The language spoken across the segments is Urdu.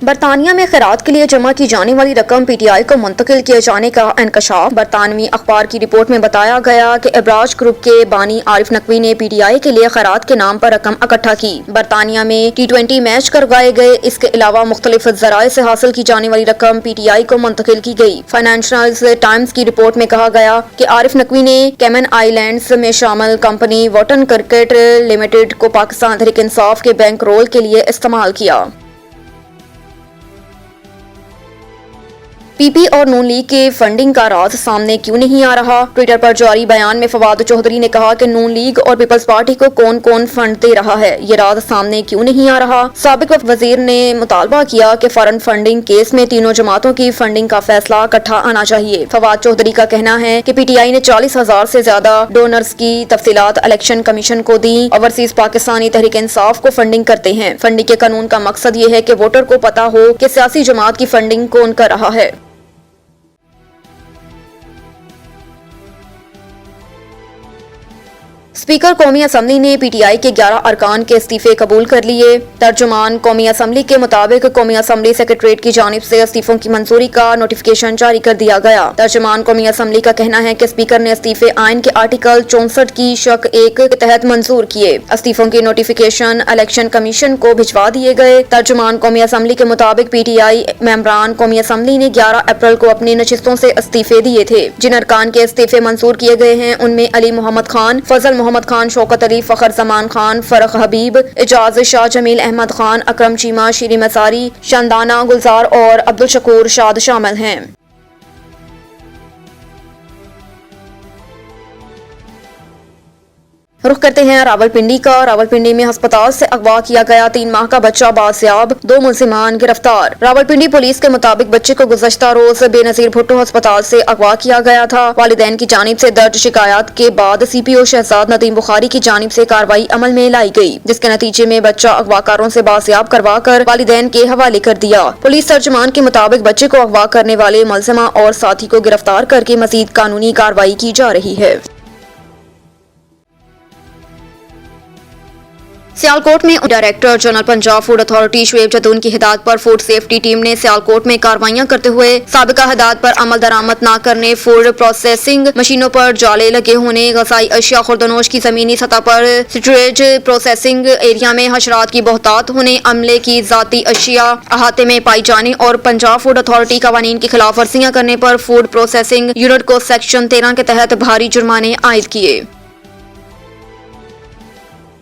برطانیہ میں خیرات کے لیے جمع کی جانے والی رقم پی ٹی آئی کو منتقل کیے جانے کا انکشاف۔ برطانوی اخبار کی رپورٹ میں بتایا گیا کہ ابراج گروپ کے بانی عارف نقوی نے پی ٹی آئی کے لیے خیرات کے نام پر رقم اکٹھا کی۔ برطانیہ میں T20 میچ کروائے گئے۔ اس کے علاوہ مختلف ذرائع سے حاصل کی جانے والی رقم پی ٹی آئی کو منتقل کی گئی۔ فائنانشل ٹائمز کی رپورٹ میں کہا گیا کہ عارف نقوی نے کیمن آئی لینڈز میں شامل کمپنی ووٹن کرکٹ لمیٹڈ کو پاکستان تحریک انصاف کے بینک رول کے لیے استعمال کیا۔ پی پی اور نون لیگ کے فنڈنگ کا راز سامنے کیوں نہیں آ رہا؟ ٹویٹر پر جاری بیان میں فواد چوہدری نے کہا کہ نون لیگ اور پیپلز پارٹی کو کون کون فنڈ دے رہا ہے، یہ راز سامنے کیوں نہیں آ رہا؟ سابق وفد وزیر نے مطالبہ کیا کہ فارن فنڈنگ کیس میں تینوں جماعتوں کی فنڈنگ کا فیصلہ اکٹھا آنا چاہیے۔ فواد چوہدری کا کہنا ہے کہ پی ٹی آئی نے 40,000 سے زیادہ ڈونرز کی تفصیلات الیکشن کمیشن کو دیں۔ اوورسیز پاکستانی تحریک انصاف کو فنڈنگ کرتے ہیں۔ فنڈنگ کے قانون کا مقصد یہ ہے کہ ووٹر کو پتہ ہو کہ سیاسی جماعت کی فنڈنگ کون کر رہا ہے۔ اسپیکر قومی اسمبلی نے پی ٹی آئی کے 11 ارکان کے استعفے قبول کر لیے۔ ترجمان قومی اسمبلی کے مطابق قومی اسمبلی سیکریٹریٹ کی جانب سے استعفوں کی منظوری کا نوٹیفیکیشن جاری کر دیا گیا۔ ترجمان قومی اسمبلی کا کہنا ہے کہ اسپیکر نے استعفے آئین کے آرٹیکل 64 کی شق 1 کے تحت منظور کیے۔ استعفوں کی نوٹیفیکیشن الیکشن کمیشن کو بھجوا دیے گئے۔ ترجمان قومی اسمبلی کے مطابق پی ٹی آئی ممبران قومی اسمبلی نے 11 اپریل کو اپنی نشستوں سے استعفے دیے تھے۔ جن ارکان کے استعفے منظور کیے گئے ہیں ان میں علی محمد خان، فضل محمد خان، شوکت علی، فخر زمان خان، فرق حبیب، اعجاز شاہ، جمیل احمد خان، اکرم چیمہ، شیریں مساری، شاندانہ گلزار اور عبدالشکور شاد شامل ہیں۔ رخ کرتے ہیں راولپنڈی کا۔ راولپنڈی میں ہسپتال سے اغوا کیا گیا 3 ماہ کا بچہ بازیاب، 2 ملزمان گرفتار۔ راولپنڈی پولیس کے مطابق بچے کو گزشتہ روز بے نظیر بھٹو ہسپتال سے اغوا کیا گیا تھا۔ والدین کی جانب سے درج شکایات کے بعد سی پی او شہزاد ندیم بخاری کی جانب سے کارروائی عمل میں لائی گئی، جس کے نتیجے میں بچہ اغواکاروں سے بازیاب کروا کر والدین کے حوالے کر دیا۔ پولیس ترجمان کے مطابق بچے کو اغوا کرنے والے ملزمہ اور ساتھی کو گرفتار کر کے مزید قانونی کارروائی کی جا رہی ہے۔ سیالکوٹ میں director general Punjab food authority Shoaib Jadoon کی ہدایت پر فوڈ سیفٹی ٹیم نے سیالکوٹ میں کارروائیاں کرتے ہوئے سابقہ ہدایت پر عمل درآمد نہ کرنے، فوڈ پروسیسنگ مشینوں پر جالے لگے ہونے، غذائی اشیاء خوردنوش کی زمینی سطح پر سٹوریج پروسیسنگ ایریا میں حشرات کی بہتات ہونے، عملے کی ذاتی اشیاء احاطے میں پائی جانے اور پنجاب فوڈ اتھارٹی قوانین کی خلاف ورزیاں کرنے پر فوڈ پروسیسنگ یونٹ کو سیکشن 13 کے تحت بھاری جرمانے عائد کیے۔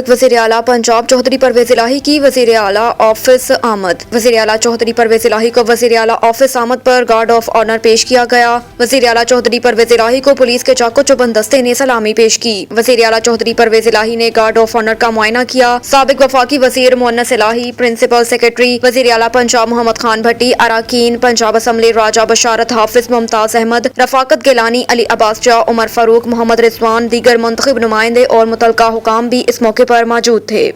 وزیر اعلیٰ پنجاب چودھری پرویز الہی کی وزیر اعلیٰ آفس آمد۔ وزیر اعلیٰ چودھری پرویز الہی کو وزیر اعلیٰ آفس آمد پر گارڈ آف آنر پیش کیا گیا۔ وزیر اعلیٰ چودھری پرویز الہی کو پولیس کے چاقو چوبند دستے نے سلامی پیش کی۔ وزیر اعلیٰ چودھری پرویز الہی نے گارڈ آف آنر کا معائنہ کیا۔ سابق وفاقی وزیر مونس الہی، پرنسپل سیکرٹری وزیر اعلیٰ پنجاب محمد خان بھٹی، اراکین پنجاب اسمبلی راجہ بشارت حافظ، ممتاز احمد، رفاقت گیلانی، علی عباس جا، عمر فاروق، محمد رضوان، دیگر منتخب نمائندے اور متعلقہ حکام بھی اس موقع پر موجود تھے۔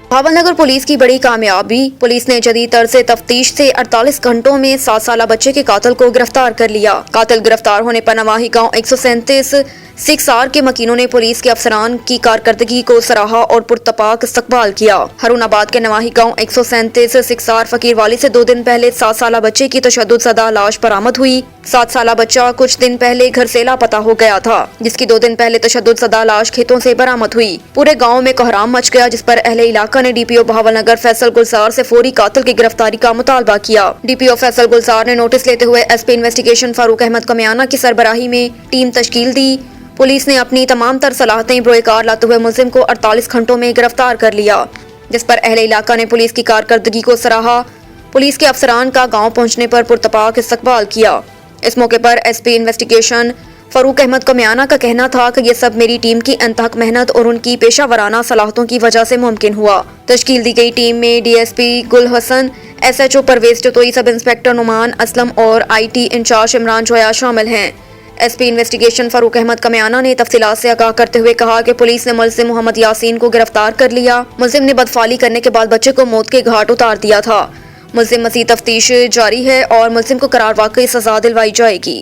بھاول نگر پولیس کی بڑی کامیابی، پولیس نے جدید طرز تفتیش سے 48 گھنٹوں میں 7 سالہ بچے کے قاتل کو گرفتار کر لیا۔ قاتل گرفتار ہونے پر نواحی گاؤں 137 6 آر کے مکینوں نے پولیس کے افسران کی کارکردگی کو سراہا اور پرتپاک استقبال کیا۔ ہارون آباد کے نواحی گاؤں 137 6 آر فقیر والی سے 2 دن پہلے 7 سالہ بچے کی تشدد زدہ لاش برآمد ہوئی۔ 7 سالہ بچہ کچھ دن پہلے گھر سے لاپتہ ہو گیا تھا، جس کی 2 دن پہلے تشدد زدہ لاش کھیتوں سے برآمد ہوئی۔ پورے گاؤں میں کوہرام مچ گیا، جس پر اہل علاقہ نے ڈی پی او بھاول نگر فیصل گلزار سے فوری قاتل کی گرفتاری کا مطالبہ کیا۔ ڈی پی او فیصل گلزار نے نوٹس لیتے ہوئے S P investigation Farooq Ahmed کمیانہ کی سربراہی میں ٹیم تشکیل دی۔ پولیس نے اپنی تمام تر صلاحیتیں بروئے کار لاتے ہوئے ملزم کو 48 گھنٹوں میں گرفتار کر لیا، جس پر اہل علاقہ نے پولیس کی کارکردگی کو سراہا۔ پولیس کے افسران کا گاؤں پہنچنے پر پرتپاک استقبال کیا۔ اس موقع پر S P investigation Farooq Ahmed کمیانہ کا کہنا تھا کہ یہ سب میری ٹیم کی انتہک محنت اور ان کی پیشہ ورانہ صلاحیتوں کی وجہ سے ممکن ہوا۔ تشکیل دی گئی ٹیم میں D S P Gul Hasan, S H O Parvez Tatui, sub inspector Noman Aslam اور I T incharge Imran Joya شامل ہیں۔ S P investigation Farooq Ahmed Kamiana نے تفصیلات سے آگاہ کرتے ہوئے کہا کہ پولیس نے ملزم محمد یاسین کو گرفتار کر لیا۔ ملزم نے بدفعلی کرنے کے بعد بچے کو موت کے گھاٹ اتار دیا تھا۔ ملزم مزید تفتیش جاری ہے اور ملزم کو قرار واقعی سزا دلوائی جائے گی۔